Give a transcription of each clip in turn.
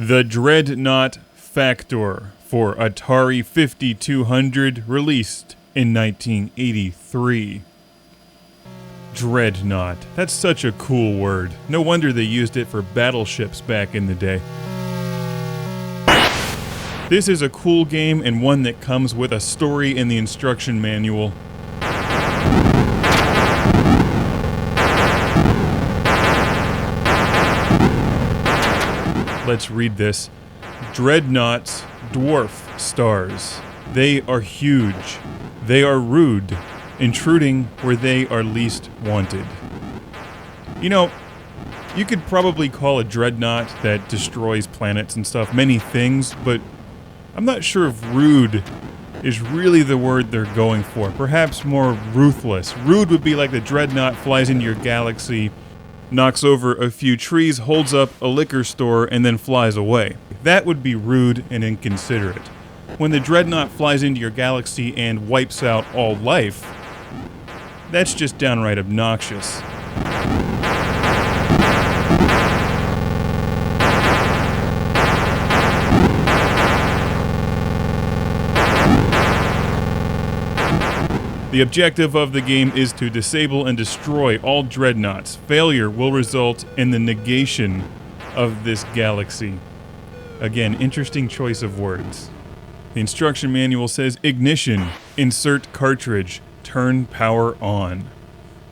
The Dreadnaught Factor for Atari 5200, released in 1983. Dreadnaught. That's such a cool word. No wonder they used it for battleships back in the day. This is a cool game and one that comes with a story in the instruction manual. Let's read this. Dreadnaughts, dwarf stars. They are huge. They are rude, intruding where they are least wanted. You know, you could probably call a dreadnought that destroys planets and stuff many things, but I'm not sure if rude is really the word they're going for. Perhaps more ruthless. Rude would be like the dreadnought flies into your galaxy, knocks over a few trees, holds up a liquor store, and then flies away. That would be rude and inconsiderate. When the dreadnought flies into your galaxy and wipes out all life, that's just downright obnoxious. The objective of the game is to disable and destroy all dreadnaughts. Failure will result in the negation of this galaxy. Again, interesting choice of words. The instruction manual says ignition, insert cartridge, turn power on.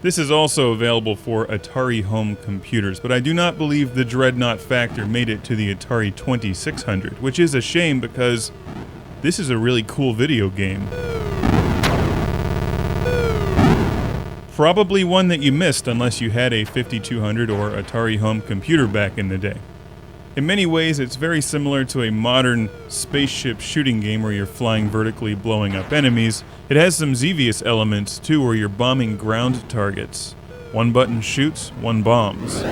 This is also available for Atari home computers, but I do not believe the Dreadnaught Factor made it to the Atari 2600, which is a shame because this is a really cool video game. Probably one that you missed unless you had a 5200 or Atari home computer back in the day. In many ways, it's very similar to a modern spaceship shooting game where you're flying vertically, blowing up enemies. It has some Xevious elements too, where you're bombing ground targets. One button shoots, one bombs.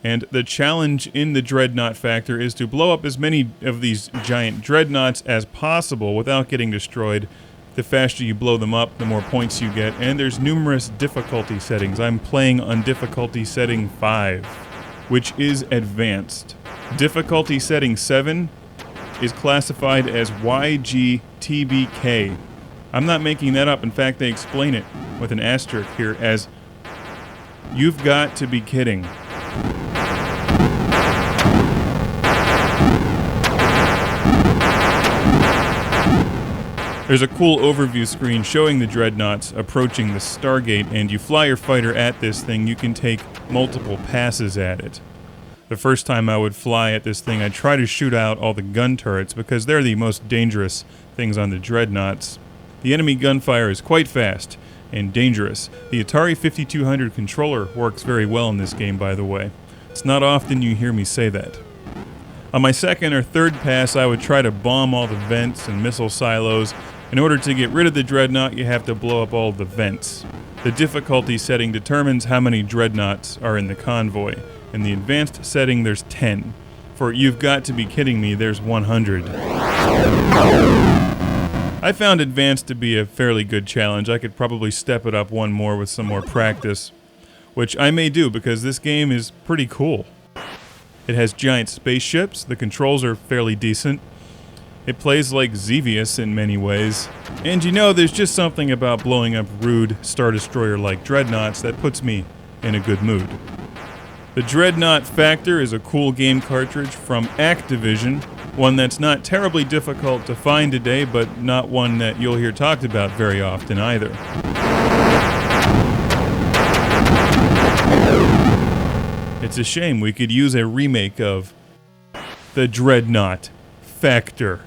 And the challenge in the Dreadnaught Factor is to blow up as many of these giant dreadnaughts as possible without getting destroyed. The faster you blow them up, the more points you get, and there's numerous difficulty settings. I'm playing on difficulty setting 5, which is advanced. Difficulty setting 7 is classified as YGTBK. I'm not making that up. In fact, they explain it with an asterisk here as "You've got to be kidding." There's a cool overview screen showing the dreadnaughts approaching the stargate, and you fly your fighter at this thing. You can take multiple passes at it. The first time I would fly at this thing, I'd try to shoot out all the gun turrets because they're the most dangerous things on the dreadnaughts. The enemy gunfire is quite fast and dangerous. The Atari 5200 controller works very well in this game, by the way. It's not often you hear me say that. On my second or third pass, I would try to bomb all the vents and missile silos. In order to get rid of the dreadnought, you have to blow up all the vents. The difficulty setting determines how many dreadnoughts are in the convoy. In the advanced setting, there's 10. For "You've got to be kidding me," there's 100. I found advanced to be a fairly good challenge. I could probably step it up one more with some more practice, which I may do because this game is pretty cool. It has giant spaceships. The controls are fairly decent. It plays like Xevious in many ways. And you know, there's just something about blowing up rude Star Destroyer-like dreadnaughts that puts me in a good mood. The Dreadnaught Factor is a cool game cartridge from Activision, one that's not terribly difficult to find today, but not one that you'll hear talked about very often either. It's a shame we could use a remake of the Dreadnaught Factor.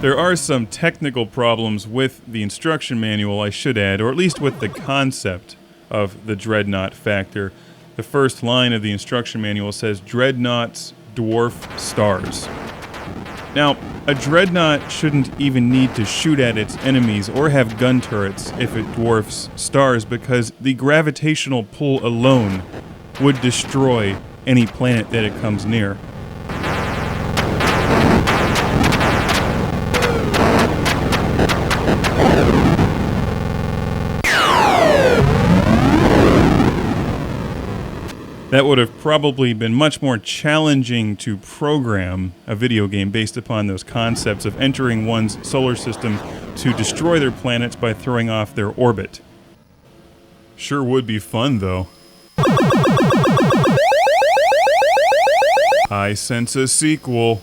There are some technical problems with the instruction manual, I should add, or at least with the concept of the Dreadnaught Factor. The first line of the instruction manual says, "Dreadnaughts, dwarf stars." Now, a Dreadnought shouldn't even need to shoot at its enemies or have gun turrets if it dwarfs stars, because the gravitational pull alone would destroy any planet that it comes near. That would have probably been much more challenging to program a video game based upon those concepts of entering one's solar system to destroy their planets by throwing off their orbit. Sure would be fun, though. I sense a sequel.